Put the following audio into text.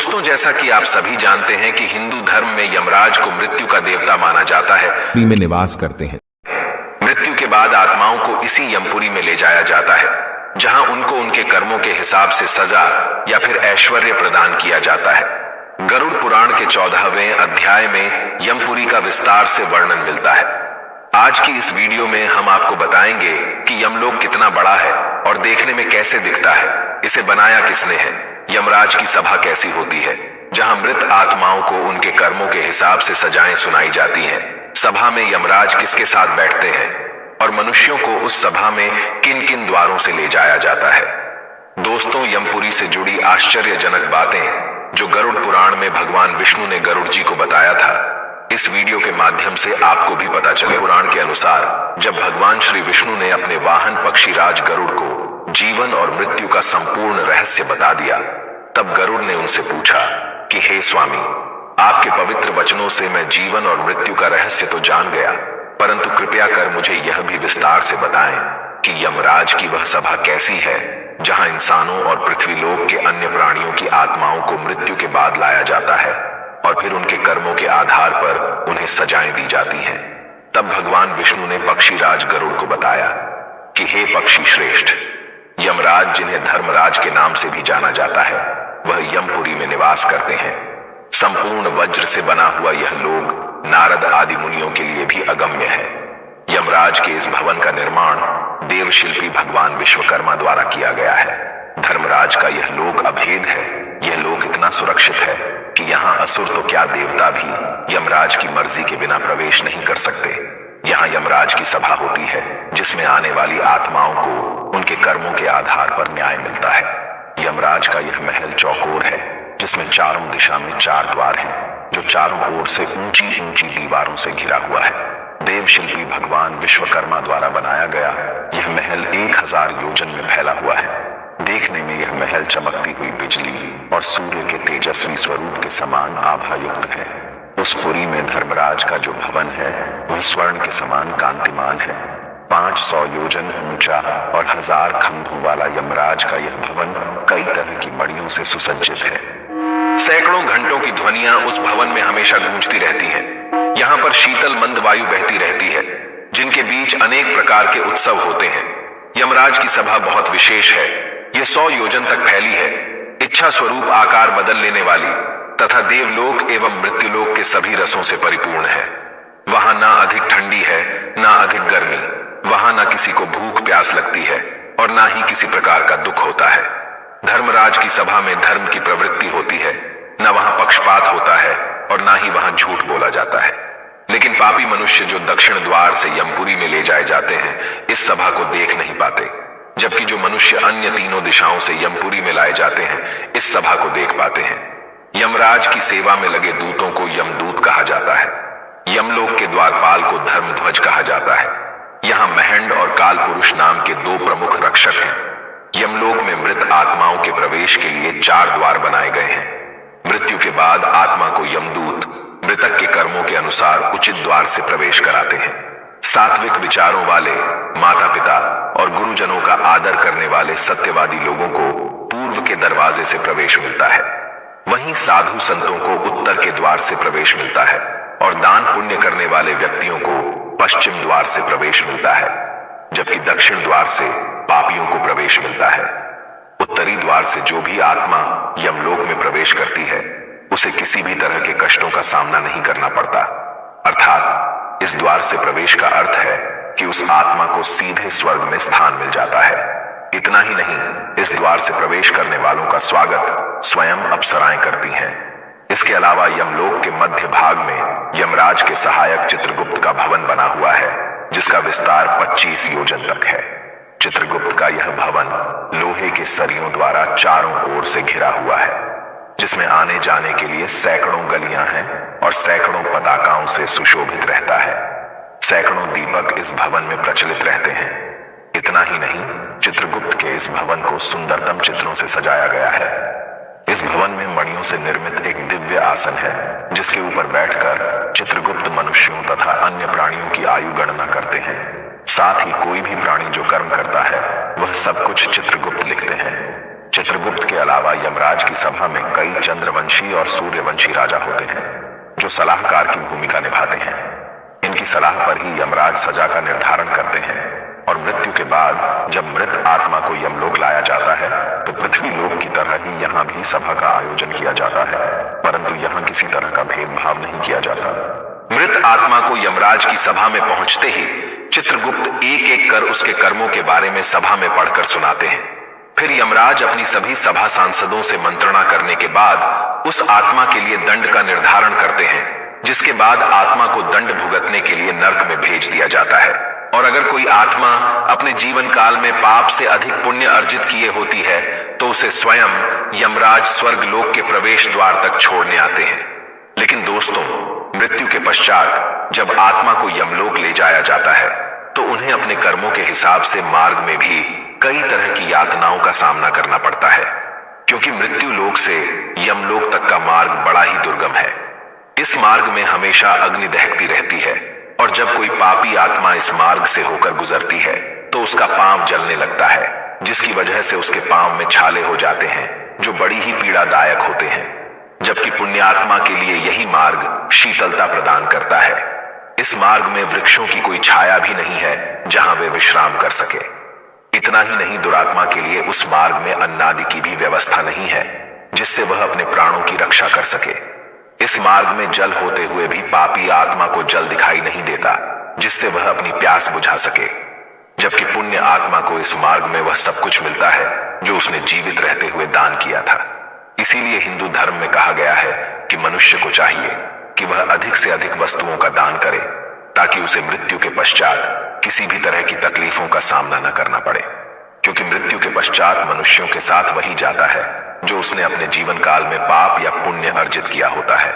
दोस्तों, जैसा कि आप सभी जानते हैं कि हिंदू धर्म में यमराज को मृत्यु का देवता माना जाता है। में निवास करते हैं। मृत्यु के बाद आत्माओं को इसी यमपुरी में ले जाया जाता है, जहां उनको उनके कर्मों के हिसाब से सजा या फिर ऐश्वर्य प्रदान किया जाता है। गरुड़ पुराण के 14वें अध्याय में यमपुरी का विस्तार से वर्णन मिलता है। आज की इस वीडियो में हम आपको बताएंगे कि यमलोक कितना बड़ा है और देखने में कैसे दिखता है, इसे बनाया किसने है, यमराज की सभा कैसी होती है, जहां मृत आत्माओं को उनके कर्मों के हिसाब से सजाएं सुनाई जाती हैं। सभा में यमराज किसके साथ बैठते हैं और मनुष्यों को उस सभा में किन किन द्वारों से ले जाया जाता है। दोस्तों, यमपुरी से जुड़ी आश्चर्यजनक बातें जो गरुड़ पुराण में भगवान विष्णु ने गरुड़ जी को बताया था, इस वीडियो के माध्यम से आपको भी पता चले। पुराण के अनुसार जब भगवान श्री विष्णु ने अपने वाहन पक्षीराज गरुड़ को जीवन और मृत्यु का संपूर्ण रहस्य बता दिया, तब गरुड़ ने उनसे पूछा कि हे स्वामी, आपके पवित्र वचनों से मैं जीवन और मृत्यु का रहस्य तो जान गया, परंतु कृपया कर मुझे यह भी विस्तार से बताएं कि यमराज की वह सभा कैसी है जहां इंसानों और पृथ्वीलोक के अन्य प्राणियों की आत्माओं को मृत्यु के बाद लाया जाता है और फिर उनके कर्मों के आधार पर उन्हें सजाएं दी जाती हैं। तब भगवान विष्णु ने पक्षीराज गरुड़ को बताया कि हे पक्षी श्रेष्ठ, यमराज, जिन्हें धर्मराज के नाम से भी जाना जाता है, वह यमपुरी में निवास करते हैं। संपूर्ण वज्र से बना हुआ यह लोक नारद आदि मुनियों के लिए भी अगम्य है। यमराज के इस भवन का निर्माण देवशिल्पी भगवान विश्वकर्मा द्वारा किया गया है। धर्मराज का यह लोक अभेद है। यह लोक इतना सुरक्षित है कि यहाँ असुर तो क्या, देवता भी यमराज की मर्जी के बिना प्रवेश नहीं कर सकते। यहाँ यमराज की सभा होती है, जिसमें आने वाली आत्माओं को उनके कर्मों के आधार पर न्याय मिलता है। यमराज का यह महल चौकोर है, जिसमें चारों दिशा में 4 द्वार हैं, जो चारों ओर से ऊंची ऊंची दीवारों से घिरा हुआ है। देवशिल्पी भगवान विश्वकर्मा द्वारा बनाया गया यह महल 1000 योजन में फैला हुआ है। देखने में यह महल चमकती हुई बिजली और सूर्य के तेजस्वी स्वरूप के समान आभायुक्त है। उस पुरी में धर्मराज का जो भवन है वह स्वर्ण के समान कांतिमान है। 500 योजन ऊंचा और 1000 खंभों वाला यमराज का यह भवन कई तरह की मड़ियों से सुसज्जित है। सैकड़ों घंटों की ध्वनियां उस भवन में हमेशा गूंजती रहती हैं। यहाँ पर शीतल मंद वायु बहती रहती है, जिनके बीच अनेक प्रकार के उत्सव होते हैं। यमराज की सभा बहुत विशेष है। ये 100 योजन तक फैली है, इच्छा स्वरूप आकार बदल लेने वाली तथा देवलोक एवं मृत्युलोक के सभी रसों से परिपूर्ण है। वहां ना अधिक ठंडी है, ना अधिक गर्मी। वहां ना किसी को भूख प्यास लगती है और ना ही किसी प्रकार का दुख होता है। धर्मराज की सभा में धर्म की प्रवृत्ति होती है, न वहां पक्षपात होता है और ना ही वहां झूठ बोला जाता है। लेकिन पापी मनुष्य जो दक्षिण द्वार से यमपुरी में ले जाए जाते हैं, इस सभा को देख नहीं पाते, जबकि जो मनुष्य अन्य तीनों दिशाओं से यमपुरी में लाए जाते हैं, इस सभा को देख पाते हैं। यमराज की सेवा में लगे दूतों को यमदूत कहा जाता है। यमलोक के द्वारपाल को धर्मध्वज कहा जाता है। यहाँ महंड और काल पुरुष नाम के 2 प्रमुख रक्षक हैं। यमलोक में मृत आत्माओं के प्रवेश के लिए 4 द्वार बनाए गए हैं। मृत्यु के बाद आत्मा को यमदूत मृतक के कर्मों के अनुसार उचित द्वार से प्रवेश कराते हैं। सात्विक विचारों वाले, माता पिता और गुरुजनों का आदर करने वाले सत्यवादी लोगों को पूर्व के दरवाजे से प्रवेश मिलता है। वहीं साधु संतों को उत्तर के द्वार से प्रवेश मिलता है और दान पुण्य करने वाले व्यक्तियों को पश्चिम द्वार से प्रवेश मिलता है, जबकि दक्षिण द्वार से पापियों को प्रवेश मिलता है। उत्तरी द्वार से जो भी आत्मा यमलोक में प्रवेश करती है, उसे किसी भी तरह के कष्टों का सामना नहीं करना पड़ता। अर्थात इस द्वार से प्रवेश का अर्थ है कि उस आत्मा को सीधे स्वर्ग में स्थान मिल जाता है। इतना ही नहीं, इस द्वार से प्रवेश करने वालों का स्वागत स्वयं अप्सराएं करती हैं। इसके अलावा यमलोक के मध्य भाग में यमराज के सहायक चित्रगुप्त का भवन बना हुआ है, जिसका विस्तार 25 योजन तक है। चित्रगुप्त का यह भवन लोहे के सरियों द्वारा चारों ओर से घिरा हुआ है, जिसमें आने जाने के लिए सैकड़ों गलियां हैं और सैकड़ों पताकाओं से सुशोभित रहता है। सैकड़ों दीपक इस भवन में प्रचलित रहते हैं। इतना ही नहीं, चित्रगुप्त के इस भवन को सुंदरतम चित्रों से सजाया गया है। इस भवन में मणियों से निर्मित एक दिव्य आसन है, जिसके ऊपर बैठकर चित्रगुप्त मनुष्यों तथा अन्य प्राणियों की आयु गणना करते हैं। साथ ही कोई भी प्राणी जो कर्म करता है, वह सब कुछ चित्रगुप्त लिखते हैं। चित्रगुप्त के अलावा यमराज की सभा में कई चंद्रवंशी और सूर्यवंशी राजा होते हैं जो सलाहकार की भूमिका निभाते हैं। इनकी सलाह पर ही यमराज सजा का निर्धारण करते हैं और मृत्यु के बाद जब मृत आत्मा को यमलोक लाया जाता है तो पृथ्वी लोक की तरह ही यहाँ भी सभा का आयोजन किया जाता है, परंतु यहाँ किसी तरह का भेदभाव नहीं किया जाता। मृत आत्मा को यमराज की सभा में पहुंचते ही चित्रगुप्त एक एक कर उसके कर्मों के बारे में सभा में पढ़कर सुनाते हैं। फिर यमराज अपनी सभी सभा सांसदों से मंत्रणा करने के बाद उस आत्मा के लिए दंड का निर्धारण करते हैं, जिसके बाद आत्मा को दंड भुगतने के लिए नर्क में भेज दिया जाता है। और अगर कोई आत्मा अपने जीवन काल में पाप से अधिक पुण्य अर्जित किए होती है तो उसे स्वयं यमराज स्वर्ग लोक के प्रवेश द्वार तक छोड़ने आते हैं। लेकिन दोस्तों, मृत्यु के पश्चात जब आत्मा को यमलोक ले जाया जाता है तो उन्हें अपने कर्मों के हिसाब से मार्ग में भी कई तरह की यातनाओं का सामना करना पड़ता है, क्योंकि मृत्यु लोक से यमलोक तक का मार्ग बड़ा ही दुर्गम है। इस मार्ग में हमेशा अग्नि दहकती रहती है और जब कोई पापी आत्मा इस मार्ग से होकर गुजरती है तो उसका पांव जलने लगता है, जिसकी वजह से उसके पांव में छाले हो जाते हैं जो बड़ी ही पीड़ादायक होते हैं, जबकि पुण्यात्मा के लिए यही मार्ग शीतलता प्रदान करता है। इस मार्ग में वृक्षों की कोई छाया भी नहीं है जहां वे विश्राम कर सके। इतना ही नहीं, दुरात्मा के लिए उस मार्ग में अन्नादि की भी व्यवस्था नहीं है जिससे वह अपने प्राणों की रक्षा कर सके। इस मार्ग में जल होते हुए भी पापी आत्मा को जल दिखाई नहीं देता जिससे वह अपनी प्यास बुझा सके, जबकि पुण्य आत्मा को इस मार्ग में वह सब कुछ मिलता है जो उसने जीवित रहते हुए दान किया था। इसीलिए हिंदू धर्म में कहा गया है कि मनुष्य को चाहिए कि वह अधिक से अधिक वस्तुओं का दान करे ताकि उसे मृत्यु के पश्चात किसी भी तरह की तकलीफों का सामना न करना पड़े, क्योंकि मृत्यु के पश्चात मनुष्यों के साथ वही जाता है जो उसने अपने जीवन काल में पाप या पुण्य अर्जित किया होता है।